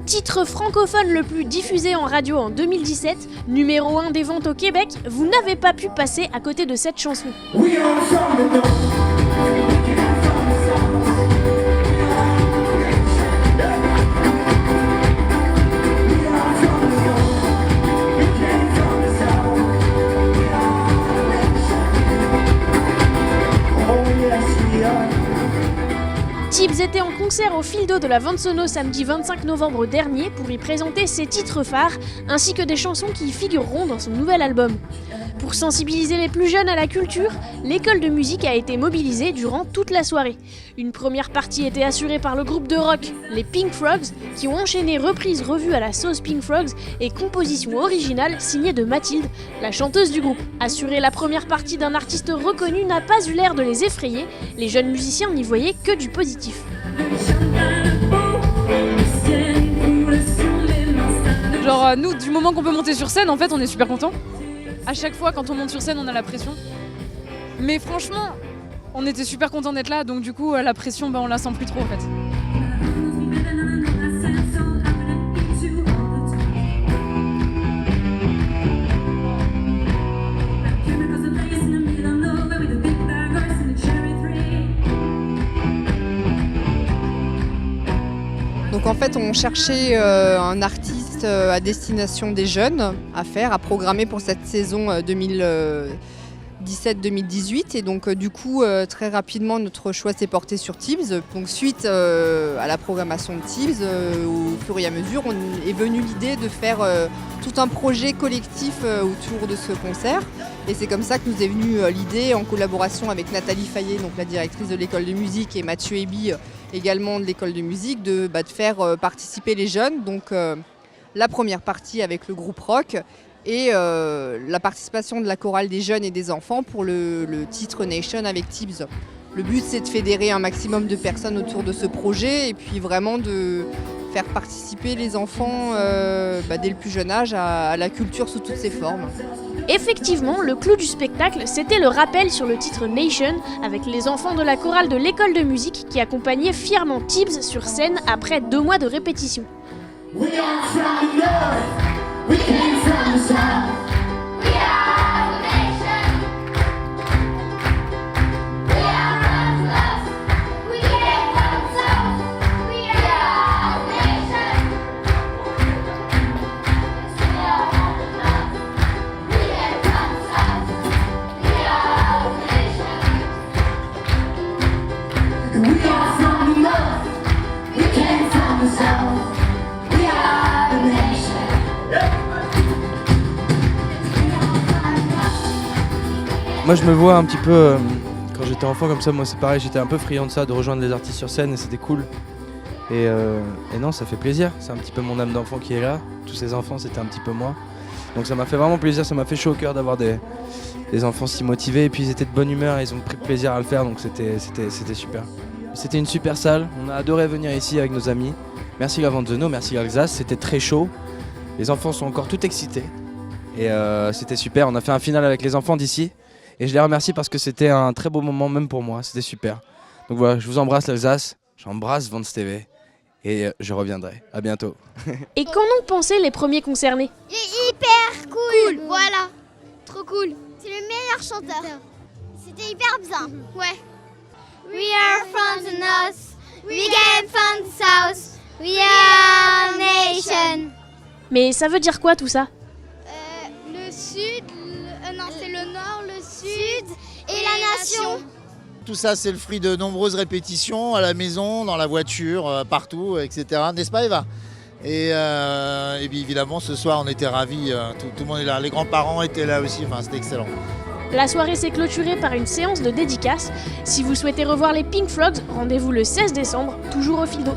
Titre francophone le plus diffusé en radio en 2017, numéro 1 des ventes au Québec, vous n'avez pas pu passer à côté de cette chanson. Tibbs était en concert au Fil d'eau de la Vente-Sono samedi 25 novembre dernier pour y présenter ses titres phares ainsi que des chansons qui y figureront dans son nouvel album. Pour sensibiliser les plus jeunes à la culture, l'école de musique a été mobilisée durant toute la soirée. Une première partie était assurée par le groupe de rock, les Pink Frogs, qui ont enchaîné reprises revues à la sauce Pink Frogs et composition originale signée de Mathilde, la chanteuse du groupe. Assurer la première partie d'un artiste reconnu n'a pas eu l'air de les effrayer, les jeunes musiciens n'y voyaient que du positif. Genre nous, du moment qu'on peut monter sur scène, en fait, on est super contents. À chaque fois, quand on monte sur scène, on a la pression. Mais franchement, on était super contents d'être là, donc du coup, la pression, on la sent plus trop en fait. Donc en fait, on cherchait un artiste à destination des jeunes à programmer pour cette saison 2017-2018. Et donc du coup, très rapidement, notre choix s'est porté sur Tibbs. Donc suite à la programmation de Tibbs, au fur et à mesure, est venue l'idée de faire tout un projet collectif autour de ce concert. Et c'est comme ça que nous est venue l'idée, en collaboration avec Nathalie Fayet, donc la directrice de l'école de musique, et Mathieu Eby, également de l'école de musique, de faire participer les jeunes. Donc la première partie avec le groupe rock et la participation de la chorale des jeunes et des enfants pour le titre Nation avec Tibbs. Le but, c'est de fédérer un maximum de personnes autour de ce projet et puis vraiment de faire participer les enfants dès le plus jeune âge à la culture sous toutes ses formes. Effectivement, le clou du spectacle, c'était le rappel sur le titre Nation avec les enfants de la chorale de l'école de musique qui accompagnaient fièrement Tibbs sur scène après 2 mois de répétition. We are from the north, we came from the south. We are the nation. We are from the north, we came from the south. We are the nation. We are from the north, we came from the south. We are the nation. We are from the north, we came from the south. Moi je me vois un petit peu, quand j'étais enfant comme ça, moi c'est pareil, j'étais un peu friand de ça, de rejoindre les artistes sur scène et c'était cool. Et non, ça fait plaisir, c'est un petit peu mon âme d'enfant qui est là, tous ces enfants c'était un petit peu moi. Donc ça m'a fait vraiment plaisir, ça m'a fait chaud au cœur d'avoir des enfants si motivés et puis ils étaient de bonne humeur, ils ont pris plaisir à le faire donc c'était super. C'était une super salle, on a adoré venir ici avec nos amis. Merci la Vente-Sono, merci l'Alsace, c'était très chaud. Les enfants sont encore tout excités et c'était super, on a fait un final avec les enfants d'ici. Et je les remercie parce que c'était un très beau moment même pour moi, c'était super. Donc voilà, je vous embrasse l'Alsace, j'embrasse Vente TV et je reviendrai. À bientôt. Et qu'en ont pensé les premiers concernés? Il est hyper cool, voilà, trop cool. C'est le meilleur chanteur. C'était hyper bien, ouais. We are from the north, we came from the south, we are nation. Mais ça veut dire quoi tout ça? Le sud, non c'est le nord, le sud et la nation. Tout ça c'est le fruit de nombreuses répétitions à la maison, dans la voiture, partout, etc. N'est-ce pas Eva? Et bien évidemment ce soir on était ravis, tout le monde est là, les grands-parents étaient là aussi, enfin c'était excellent. La soirée s'est clôturée par une séance de dédicace. Si vous souhaitez revoir les Pink Frogs, rendez-vous le 16 décembre, toujours au Fil d'eau.